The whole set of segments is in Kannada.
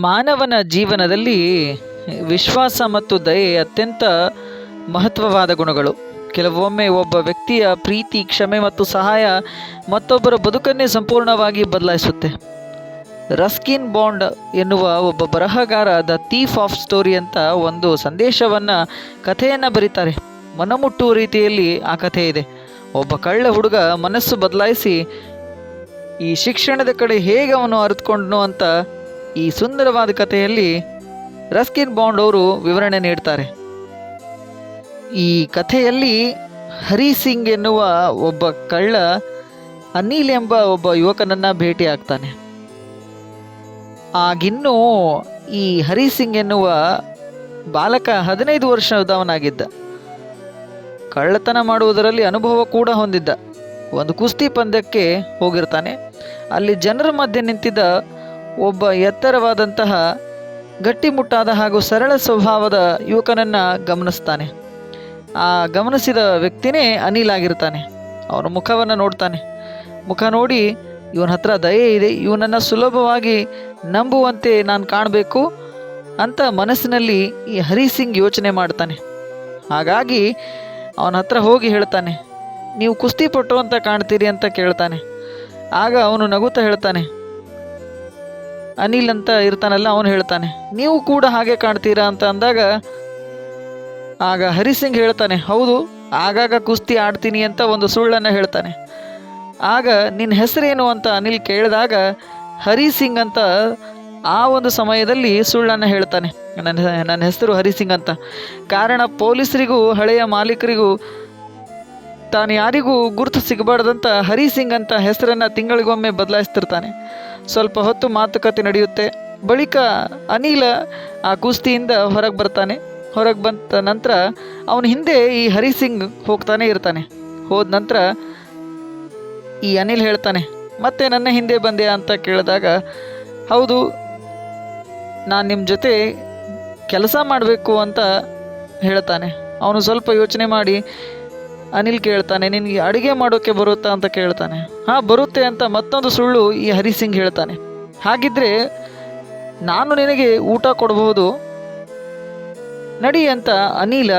ಮಾನವನ ಜೀವನದಲ್ಲಿ ವಿಶ್ವಾಸ ಮತ್ತು ದಯೆ ಅತ್ಯಂತ ಮಹತ್ವವಾದ ಗುಣಗಳು. ಕೆಲವೊಮ್ಮೆ ಒಬ್ಬ ವ್ಯಕ್ತಿಯ ಪ್ರೀತಿ, ಕ್ಷಮೆ ಮತ್ತು ಸಹಾಯ ಮತ್ತೊಬ್ಬರ ಬದುಕನ್ನೇ ಸಂಪೂರ್ಣವಾಗಿ ಬದಲಾಯಿಸುತ್ತೆ. ರಸ್ಕಿನ್ ಬಾಂಡ್ ಎನ್ನುವ ಒಬ್ಬ ಬರಹಗಾರ ದ ಥೀಫ್ ಆಫ್ ಸ್ಟೋರಿ ಅಂತ ಒಂದು ಕಥೆಯನ್ನು ಬರೀತಾರೆ. ಮನಮುಟ್ಟುವ ರೀತಿಯಲ್ಲಿ ಆ ಕಥೆ ಇದೆ. ಒಬ್ಬ ಕಳ್ಳ ಹುಡುಗ ಮನಸ್ಸು ಬದಲಾಯಿಸಿ ಈ ಶಿಕ್ಷಣದ ಕಡೆ ಹೇಗೆ ಅವನು ಅರಿತುಕೊಂಡನು ಅಂತ ಈ ಸುಂದರವಾದ ಕಥೆಯಲ್ಲಿ ರಸ್ಕಿನ್ ಬಾಂಡ್ ಅವರು ವಿವರಣೆ ನೀಡ್ತಾರೆ. ಈ ಕಥೆಯಲ್ಲಿ ಹರಿ ಸಿಂಗ್ ಎನ್ನುವ ಒಬ್ಬ ಕಳ್ಳ ಅನಿಲ್ ಎಂಬ ಒಬ್ಬ ಯುವಕನನ್ನು ಭೇಟಿ ಆಗ್ತಾನೆ. ಆಗಿನ್ನೂ ಈ ಹರಿ ಸಿಂಗ್ ಎನ್ನುವ ಬಾಲಕ 15 ವರ್ಷದವನಾಗಿದ್ದ. ಕಳ್ಳತನ ಮಾಡುವುದರಲ್ಲಿ ಅನುಭವ ಕೂಡ ಹೊಂದಿದ್ದ. ಒಂದು ಕುಸ್ತಿ ಪಂದ್ಯಕ್ಕೆ ಹೋಗಿರ್ತಾನೆ. ಅಲ್ಲಿ ಜನರ ಮಧ್ಯೆ ನಿಂತಿದ್ದ ಒಬ್ಬ ಎತ್ತರವಾದಂತಹ ಗಟ್ಟಿಮುಟ್ಟಾದ ಹಾಗೂ ಸರಳ ಸ್ವಭಾವದ ಯುವಕನನ್ನು ಗಮನಿಸ್ತಾನೆ. ಆ ಗಮನಿಸಿದ ವ್ಯಕ್ತಿನೇ ಅನಿಲ್ ಆಗಿರ್ತಾನೆ. ಅವನ ಮುಖವನ್ನು ನೋಡ್ತಾನೆ. ಮುಖ ನೋಡಿ ಇವನ ಹತ್ರ ದಯೆ ಇದೆ, ಇವನನ್ನು ಸುಲಭವಾಗಿ ನಂಬುವಂತೆ ನಾನು ಕಾಣಬೇಕು ಅಂತ ಮನಸ್ಸಿನಲ್ಲಿ ಈ ಹರಿ ಸಿಂಗ್ ಯೋಚನೆ ಮಾಡ್ತಾನೆ. ಹಾಗಾಗಿ ಅವನ ಹತ್ರ ಹೋಗಿ ಹೇಳ್ತಾನೆ, ನೀವು ಕುಸ್ತಿಪಟ್ಟು ಅಂತ ಕಾಣ್ತೀರಿ ಅಂತ ಕೇಳ್ತಾನೆ. ಆಗ ಅವನು ನಗುತ್ತಾ ಹೇಳ್ತಾನೆ, ಅನಿಲ್ ಅಂತ ಇರ್ತಾನಲ್ಲ, ಅವನು ಹೇಳ್ತಾನೆ, ನೀವು ಕೂಡ ಹಾಗೆ ಕಾಣ್ತೀರಾ ಅಂತ ಅಂದಾಗ ಆಗ ಹರಿ ಸಿಂಗ್ ಹೇಳ್ತಾನೆ, ಹೌದು, ಆಗಾಗ ಕುಸ್ತಿ ಆಡ್ತೀನಿ ಅಂತ ಒಂದು ಸುಳ್ಳನ್ನು ಹೇಳ್ತಾನೆ. ಆಗ ನಿನ್ನ ಹೆಸರೇನು ಅಂತ ಅನಿಲ್ ಕೇಳಿದಾಗ ಹರಿ ಸಿಂಗ್ ಅಂತ ಆ ಒಂದು ಸಮಯದಲ್ಲಿ ಸುಳ್ಳನ್ನು ಹೇಳ್ತಾನೆ. ನನ್ನ ಹೆಸರು ಹರಿ ಸಿಂಗ್ ಅಂತ. ಕಾರಣ ಪೊಲೀಸರಿಗೂ ಹಳೆಯ ಮಾಲೀಕರಿಗೂ ತಾನು ಯಾರಿಗೂ ಗುರುತು ಸಿಗಬಾರ್ದಂತ ಹರಿ ಸಿಂಗ್ ಅಂತ ಹೆಸರನ್ನು ತಿಂಗಳಿಗೊಮ್ಮೆ ಬದಲಾಯಿಸ್ತಿರ್ತಾನೆ. ಸ್ವಲ್ಪ ಹೊತ್ತು ಮಾತುಕತೆ ನಡೆಯುತ್ತೆ. ಬಳಿಕ ಅನಿಲ ಆ ಕುಸ್ತಿಯಿಂದ ಹೊರಗೆ ಬರ್ತಾನೆ. ಹೊರಗೆ ಬಂದ ನಂತರ ಅವನ ಹಿಂದೆ ಈ ಹರಿ ಸಿಂಗ್ ಹೋಗ್ತಾನೆ ಇರ್ತಾನೆ. ಹೋದ ನಂತರ ಈ ಅನಿಲ್ ಹೇಳ್ತಾನೆ, ಮತ್ತೆ ನನ್ನ ಹಿಂದೆ ಬಂದೆ ಅಂತ ಕೇಳಿದಾಗ, ಹೌದು, ನಾನು ನಿಮ್ಮ ಜೊತೆ ಕೆಲಸ ಮಾಡಬೇಕು ಅಂತ ಹೇಳ್ತಾನೆ. ಅವನು ಸ್ವಲ್ಪ ಯೋಚನೆ ಮಾಡಿ ಅನಿಲ್ ಕೇಳ್ತಾನೆ, ನಿನಗೆ ಅಡುಗೆ ಮಾಡೋಕ್ಕೆ ಬರುತ್ತಾ ಅಂತ ಕೇಳ್ತಾನೆ. ಹಾಂ, ಬರುತ್ತೆ ಅಂತ ಮತ್ತೊಂದು ಸುಳ್ಳು ಈ ಹರಿ ಸಿಂಗ್ ಹೇಳ್ತಾನೆ. ಹಾಗಿದ್ರೆ ನಾನು ನಿನಗೆ ಊಟ ಕೊಡಬಹುದು, ನಡಿ ಅಂತ ಅನಿಲ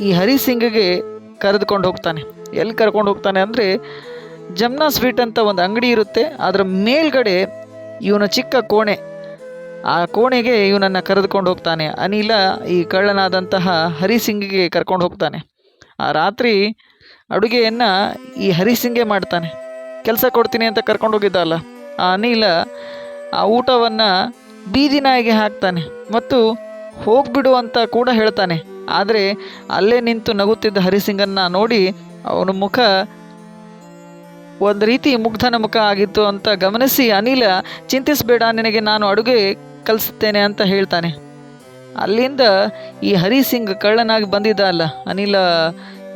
ಈ ಹರಿ ಸಿಂಗ್ಗೆ ಕರೆದುಕೊಂಡು ಹೋಗ್ತಾನೆ. ಎಲ್ಲಿ ಕರ್ಕೊಂಡು ಹೋಗ್ತಾನೆ ಅಂದರೆ, ಜಮ್ನಾ ಸ್ವೀಟ್ ಅಂತ ಒಂದು ಅಂಗಡಿ ಇರುತ್ತೆ. ಅದರ ಮೇಲ್ಗಡೆ ಇವನ ಚಿಕ್ಕ ಕೋಣೆ, ಆ ಕೋಣೆಗೆ ಇವನನ್ನು ಕರೆದುಕೊಂಡು ಹೋಗ್ತಾನೆ. ಅನಿಲ ಈ ಕಳ್ಳನಾದಂತಹ ಹರಿ ಸಿಂಗ್ಗೆ ಕರ್ಕೊಂಡು ಹೋಗ್ತಾನೆ. ಆ ರಾತ್ರಿ ಅಡುಗೆಯನ್ನು ಈ ಹರಿ ಸಿಂಗೇ ಮಾಡ್ತಾನೆ. ಕೆಲಸ ಕೊಡ್ತೀನಿ ಅಂತ ಕರ್ಕೊಂಡು ಹೋಗಿದ್ದಲ್ಲ ಆ ಅನಿಲ ಆ ಊಟವನ್ನು ಬೀದಿ ನಾಯಿಗೆ ಹಾಕ್ತಾನೆ ಮತ್ತು ಹೋಗ್ಬಿಡು ಅಂತ ಕೂಡ ಹೇಳ್ತಾನೆ. ಆದರೆ ಅಲ್ಲೇ ನಿಂತು ನಗುತ್ತಿದ್ದ ಹರಿಸಿಂಗನ್ನು ನೋಡಿ ಅವನ ಮುಖ ಒಂದು ರೀತಿ ಮುಗ್ಧನ ಮುಖ ಆಗಿತ್ತು ಅಂತ ಗಮನಿಸಿ ಅನಿಲ, ಚಿಂತಿಸಬೇಡ, ನಿನಗೆ ನಾನು ಅಡುಗೆ ಕಲಿಸುತ್ತೇನೆ ಅಂತ ಹೇಳ್ತಾನೆ. ಅಲ್ಲಿಂದ ಈ ಹರಿ ಸಿಂಗ್ ಕಳ್ಳನಾಗಿ ಬಂದಿದ್ದ ಅಲ್ಲ ಅನಿಲ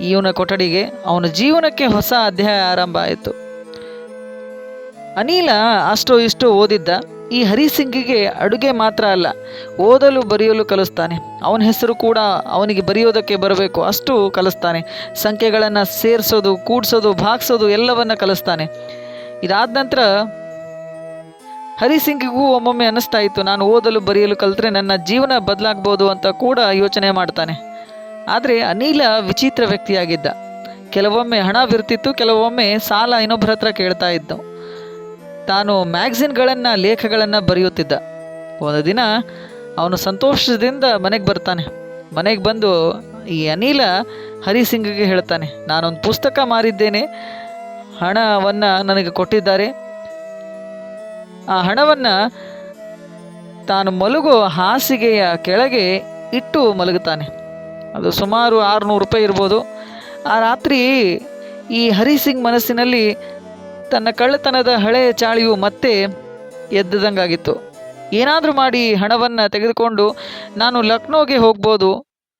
ಇವನ ಕೊಠಡಿಗೆ, ಅವನ ಜೀವನಕ್ಕೆ ಹೊಸ ಅಧ್ಯಾಯ ಆರಂಭ ಆಯಿತು. ಅನಿಲ ಅಷ್ಟೋ ಇಷ್ಟೋ ಓದಿದ್ದ. ಈ ಹರಿ ಸಿಂಗಿಗೆ ಅಡುಗೆ ಮಾತ್ರ ಅಲ್ಲ, ಓದಲು ಬರೆಯಲು ಕಲಿಸ್ತಾನೆ. ಅವನ ಹೆಸರು ಕೂಡ ಅವನಿಗೆ ಬರೆಯೋದಕ್ಕೆ ಬರಬೇಕು, ಅಷ್ಟು ಕಲಿಸ್ತಾನೆ. ಸಂಖ್ಯೆಗಳನ್ನು ಸೇರಿಸೋದು, ಕೂಡಿಸೋದು, ಭಾಗಿಸೋದು ಎಲ್ಲವನ್ನು ಕಲಿಸ್ತಾನೆ. ಇದಾದ ನಂತರ ಹರಿ ಸಿಂಗಿಗೂ ಒಮ್ಮೊಮ್ಮೆ ಅನ್ನಿಸ್ತಾ ಇತ್ತು, ನಾನು ಓದಲು ಬರೆಯಲು ಕಲಿತ್ರೆ ನನ್ನ ಜೀವನ ಬದಲಾಗ್ಬೋದು ಅಂತ ಕೂಡ ಯೋಚನೆ ಮಾಡ್ತಾನೆ. ಆದರೆ ಅನಿಲ ವಿಚಿತ್ರ ವ್ಯಕ್ತಿಯಾಗಿದ್ದ. ಕೆಲವೊಮ್ಮೆ ಹಣವಿರ್ತಿತ್ತು, ಕೆಲವೊಮ್ಮೆ ಸಾಲ ಇನ್ನೊಬ್ಬರ ಹತ್ರ ಕೇಳ್ತಾ ಇದ್ದು. ತಾನು ಮ್ಯಾಗ್ಝಿನ್ಗಳನ್ನು, ಲೇಖಗಳನ್ನು ಬರೆಯುತ್ತಿದ್ದ. ಒಂದು ದಿನ ಅವನು ಸಂತೋಷದಿಂದ ಮನೆಗೆ ಬರ್ತಾನೆ. ಮನೆಗೆ ಬಂದು ಈ ಅನಿಲ ಹರಿ ಸಿಂಗ್ಗೆ ಹೇಳ್ತಾನೆ, ನಾನೊಂದು ಪುಸ್ತಕ ಮಾರಿದ್ದೇನೆ, ಹಣವನ್ನು ನನಗೆ ಕೊಟ್ಟಿದ್ದಾರೆ. ಆ ಹಣವನ್ನು ತಾನು ಮಲಗೋ ಹಾಸಿಗೆಯ ಕೆಳಗೆ ಇಟ್ಟು ಮಲಗುತ್ತಾನೆ. ಅದು ಸುಮಾರು 600 ರೂಪಾಯಿ ಇರ್ಬೋದು. ಆ ರಾತ್ರಿ ಈ ಹರಿ ಸಿಂಗ್ ಮನಸ್ಸಿನಲ್ಲಿ ತನ್ನ ಕಳ್ಳತನದ ಹಳೆಯ ಚಾಳಿಯು ಮತ್ತೆ ಎದ್ದಂಗಾಗಿತ್ತು. ಏನಾದರೂ ಮಾಡಿ ಹಣವನ್ನು ತೆಗೆದುಕೊಂಡು ನಾನು ಲಕ್ನೋಗೆ ಹೋಗ್ಬೋದು,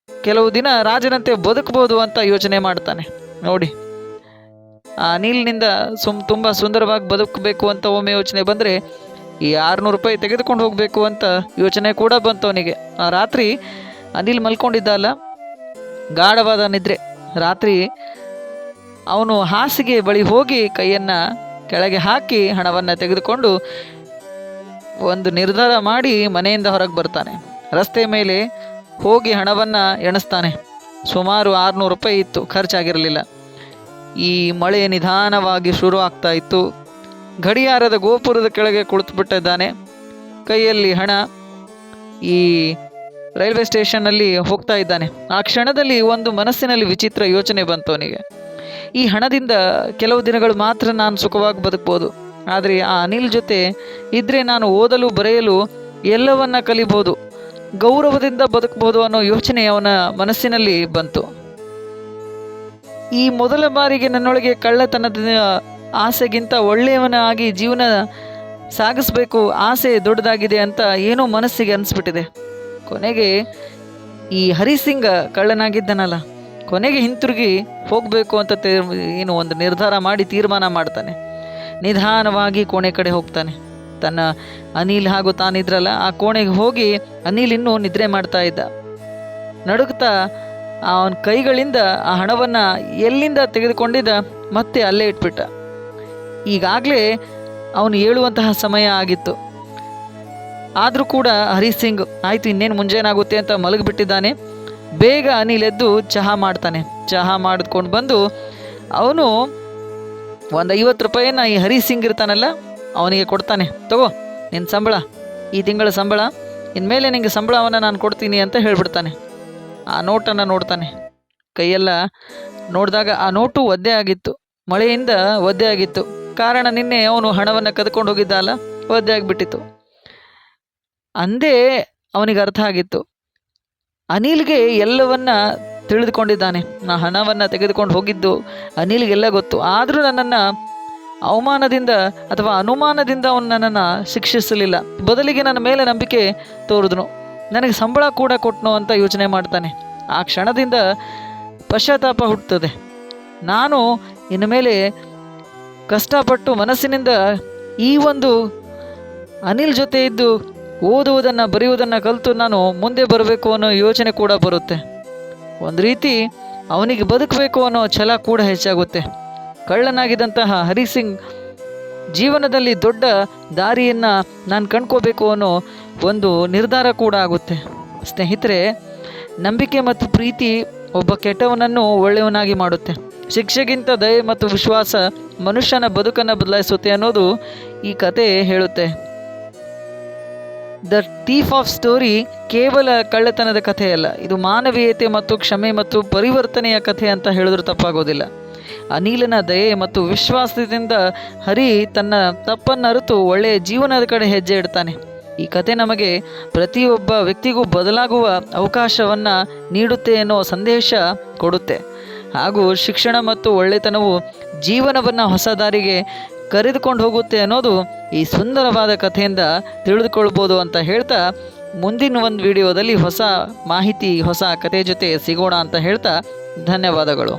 ಕೆಲವು ದಿನ ರಾಜನಂತೆ ಬದುಕ್ಬೋದು ಅಂತ ಯೋಚನೆ ಮಾಡ್ತಾನೆ. ನೋಡಿ, ಆ ಅನಿಲ್ನಿಂದ ತುಂಬ ಸುಂದರವಾಗಿ ಬದುಕಬೇಕು ಅಂತ ಒಮ್ಮೆ ಯೋಚನೆ ಬಂದರೆ, ಈ 600 ರೂಪಾಯಿ ತೆಗೆದುಕೊಂಡು ಹೋಗಬೇಕು ಅಂತ ಯೋಚನೆ ಕೂಡ ಬಂತು ಅವನಿಗೆ. ಆ ರಾತ್ರಿ ಅನಿಲ್ ಮಲ್ಕೊಂಡಿದ್ದ ಅಲ್ಲ, ಗಾಢವಾದ ನಿದ್ರೆ. ರಾತ್ರಿ ಅವನು ಹಾಸಿಗೆ ಬಳಿ ಹೋಗಿ ಕೈಯನ್ನು ಕೆಳಗೆ ಹಾಕಿ ಹಣವನ್ನು ತೆಗೆದುಕೊಂಡು ಒಂದು ನಿರ್ಧಾರ ಮಾಡಿ ಮನೆಯಿಂದ ಹೊರಗೆ ಬರ್ತಾನೆ. ರಸ್ತೆ ಮೇಲೆ ಹೋಗಿ ಹಣವನ್ನು ಎಣಿಸ್ತಾನೆ. ಸುಮಾರು 600 ರೂಪಾಯಿ ಇತ್ತು, ಖರ್ಚಾಗಿರಲಿಲ್ಲ. ಈ ಮಳೆ ನಿಧಾನವಾಗಿ ಶುರು ಆಗ್ತಾ ಇತ್ತು. ಗಡಿಯಾರದ ಗೋಪುರದ ಕೆಳಗೆ ಕುಳಿತುಬಿಟ್ಟಿದ್ದಾನೆ, ಕೈಯಲ್ಲಿ ಹಣ. ಈ ರೈಲ್ವೆ ಸ್ಟೇಷನ್ನಲ್ಲಿ ಹೋಗ್ತಾ ಇದ್ದಾನೆ. ಆ ಕ್ಷಣದಲ್ಲಿ ಒಂದು ಮನಸ್ಸಿನಲ್ಲಿ ವಿಚಿತ್ರ ಯೋಚನೆ ಬಂತು ಅವನಿಗೆ. ಈ ಹಣದಿಂದ ಕೆಲವು ದಿನಗಳು ಮಾತ್ರ ನಾನು ಸುಖವಾಗಿ ಬದುಕ್ಬೋದು, ಆದರೆ ಆ ಅನಿಲ್ ಜೊತೆ ಇದ್ದರೆ ನಾನು ಓದಲು ಬರೆಯಲು ಎಲ್ಲವನ್ನ ಕಲಿಬೋದು, ಗೌರವದಿಂದ ಬದುಕ್ಬೋದು ಅನ್ನೋ ಯೋಚನೆ ಅವನ ಮನಸ್ಸಿನಲ್ಲಿ ಬಂತು. ಈ ಮೊದಲ ಬಾರಿಗೆ ನನ್ನೊಳಗೆ ಕಳ್ಳತನದ ಆಸೆಗಿಂತ ಒಳ್ಳೆಯವನಾಗಿ ಜೀವನ ಸಾಗಿಸ್ಬೇಕು, ಆಸೆ ದೊಡ್ಡದಾಗಿದೆ ಅಂತ ಏನೋ ಮನಸ್ಸಿಗೆ ಅನಿಸ್ಬಿಟ್ಟಿದೆ. ಕೊನೆಗೆ ಈ ಹರಿಸಿಂಗ್ ಕಳ್ಳನಾಗಿದ್ದನಲ್ಲ, ಕೊನೆಗೆ ಹಿಂತಿರುಗಿ ಹೋಗಬೇಕು ಅಂತ ಏನು ಒಂದು ನಿರ್ಧಾರ ಮಾಡಿ ತೀರ್ಮಾನ ಮಾಡ್ತಾನೆ. ನಿಧಾನವಾಗಿ ಕೋಣೆ ಕಡೆ ಹೋಗ್ತಾನೆ. ತನ್ನ ಅನಿಲ್ ಹಾಗೂ ತಾನಿದ್ರಲ್ಲ ಆ ಕೋಣೆಗೆ ಹೋಗಿ ಅನಿಲ್ ಇನ್ನೂ ನಿದ್ರೆ ಮಾಡ್ತಾ ಇದ್ದ. ನಡುಗ್ತಾ ಅವನ ಕೈಗಳಿಂದ ಆ ಹಣವನ್ನು ಎಲ್ಲಿಂದ ತೆಗೆದುಕೊಂಡಿದ್ದ ಮತ್ತೆ ಅಲ್ಲೇ ಇಟ್ಬಿಟ್ಟ. ಈಗಾಗಲೇ ಅವನು ಹೇಳುವಂತಹ ಸಮಯ ಆಗಿತ್ತು. ಆದರೂ ಕೂಡ ಹರಿಸಿಂಗ್ ಆಯಿತು ಇನ್ನೇನು ಮುಂಜಾನಾಗುತ್ತೆ ಅಂತ ಮಲಗಿಬಿಟ್ಟಿದ್ದಾನೆ. ಬೇಗ ಅನಿಲ್ ಎದ್ದು ಚಹಾ ಮಾಡ್ತಾನೆ. ಚಹಾ ಮಾಡಿದ್ಕೊಂಡು ಬಂದು ಅವನು ಒಂದು 50 ರೂಪಾಯಿನ ಈ ಹರಿಸಿಂಗ್ ಇರ್ತಾನಲ್ಲ ಅವನಿಗೆ ಕೊಡ್ತಾನೆ. ತಗೋ ನಿನ್ನ ಸಂಬಳ, ಈ ತಿಂಗಳ ಸಂಬಳ, ಇನ್ಮೇಲೆ ನಿನಗೆ ಸಂಬಳವನ್ನು ನಾನು ಕೊಡ್ತೀನಿ ಅಂತ ಹೇಳಿಬಿಡ್ತಾನೆ. ಆ ನೋಟನ್ನು ನೋಡ್ತಾನೆ. ಕೈಯೆಲ್ಲ ನೋಡಿದಾಗ ಆ ನೋಟು ಒದ್ದೆ ಆಗಿತ್ತು, ಮಳೆಯಿಂದ ಒದ್ದೆ ಆಗಿತ್ತು. ಕಾರಣ ನಿನ್ನೆ ಅವನು ಹಣವನ್ನು ಕದ್ಕೊಂಡು ಹೋಗಿದ್ದ ಅಲ್ಲ, ಒದ್ದೆ ಆಗಿಬಿಟ್ಟಿತ್ತು. ಅಂದೇ ಅವನಿಗೆ ಅರ್ಥ ಆಗಿತ್ತು. ಅನಿಲ್ಗೆ ಎಲ್ಲವನ್ನ ತಿಳಿದುಕೊಂಡಿದ್ದಾನೆ. ನಾ ಹಣವನ್ನು ತೆಗೆದುಕೊಂಡು ಹೋಗಿದ್ದು ಅನಿಲ್ಗೆಲ್ಲ ಗೊತ್ತು. ಆದರೂ ನನ್ನನ್ನು ಅವಮಾನದಿಂದ ಅಥವಾ ಅನುಮಾನದಿಂದ ಅವನು ನನ್ನನ್ನು ಶಿಕ್ಷಿಸಲಿಲ್ಲ, ಬದಲಿಗೆ ನನ್ನ ಮೇಲೆ ನಂಬಿಕೆ ತೋರಿದನು, ನನಗೆ ಸಂಬಳ ಕೂಡ ಕೊಟ್ಟನು ಅಂತ ಯೋಚನೆ ಮಾಡ್ತಾನೆ. ಆ ಕ್ಷಣದಿಂದ ಪಶ್ಚಾತ್ತಾಪ ಹುಟ್ಟುತ್ತದೆ. ನಾನು ಇನ್ನು ಮೇಲೆ ಕಷ್ಟಪಟ್ಟು ಮನಸ್ಸಿನಿಂದ ಈ ಒಂದು ಅನಿಲ್ ಜೊತೆ ಇದ್ದು ಓದುವುದನ್ನು ಬರೆಯುವುದನ್ನು ಕಲಿತು ನಾನು ಮುಂದೆ ಬರಬೇಕು ಅನ್ನೋ ಯೋಚನೆ ಕೂಡ ಬರುತ್ತೆ. ಒಂದು ರೀತಿ ಅವನಿಗೆ ಬದುಕಬೇಕು ಅನ್ನೋ ಛಲ ಕೂಡ ಹೆಚ್ಚಾಗುತ್ತೆ. ಕಳ್ಳನಾಗಿದ್ದಂತಹ ಹರಿಸಿಂಗ್ ಜೀವನದಲ್ಲಿ ದೊಡ್ಡ ದಾರಿಯನ್ನು ನಾನು ಕಂಡ್ಕೋಬೇಕು ಅನ್ನೋ ಒಂದು ನಿರ್ಧಾರ ಕೂಡ ಆಗುತ್ತೆ. ಸ್ನೇಹಿತರೆ, ನಂಬಿಕೆ ಮತ್ತು ಪ್ರೀತಿ ಒಬ್ಬ ಕೆಟ್ಟವನನ್ನು ಒಳ್ಳೆಯವನಾಗಿ ಮಾಡುತ್ತೆ. ಶಿಕ್ಷೆಗಿಂತ ದಯೆ ಮತ್ತು ವಿಶ್ವಾಸ ಮನುಷ್ಯನ ಬದುಕನ್ನು ಬದಲಾಯಿಸುತ್ತೆ ಅನ್ನೋದು ಈ ಕತೆ ಹೇಳುತ್ತೆ. ದ ಥೀಫ್ ಆಫ್ ಸ್ಟೋರಿ ಕೇವಲ ಕಳ್ಳತನದ ಕಥೆಯಲ್ಲ, ಇದು ಮಾನವೀಯತೆ ಮತ್ತು ಕ್ಷಮೆ ಮತ್ತು ಪರಿವರ್ತನೆಯ ಕಥೆ ಅಂತ ಹೇಳಿದ್ರೂ ತಪ್ಪಾಗೋದಿಲ್ಲ. ಅನಿಲನ ದಯೆ ಮತ್ತು ವಿಶ್ವಾಸದಿಂದ ಹರಿ ತನ್ನ ತಪ್ಪನ್ನು ಅರಿತು ಒಳ್ಳೆಯ ಜೀವನದ ಕಡೆ ಹೆಜ್ಜೆ ಇಡ್ತಾನೆ. ಈ ಕತೆ ನಮಗೆ ಪ್ರತಿಯೊಬ್ಬ ವ್ಯಕ್ತಿಗೂ ಬದಲಾಗುವ ಅವಕಾಶವನ್ನು ನೀಡುತ್ತೆ ಅನ್ನೋ ಸಂದೇಶ ಕೊಡುತ್ತೆ. ಹಾಗೂ ಶಿಕ್ಷಣ ಮತ್ತು ಒಳ್ಳೆತನವು ಜೀವನವನ್ನು ಹೊಸ ದಾರಿಗೆ ಕರೆದುಕೊಂಡು ಹೋಗುತ್ತೆ ಅನ್ನೋದು ಈ ಸುಂದರವಾದ ಕಥೆಯಿಂದ ತಿಳಿದುಕೊಳ್ಬೋದು ಅಂತ ಹೇಳ್ತಾ, ಮುಂದಿನ ಒಂದು ವಿಡಿಯೋದಲ್ಲಿ ಹೊಸ ಮಾಹಿತಿ ಹೊಸ ಕಥೆ ಜೊತೆ ಸಿಗೋಣ ಅಂತ ಹೇಳ್ತಾ ಧನ್ಯವಾದಗಳು.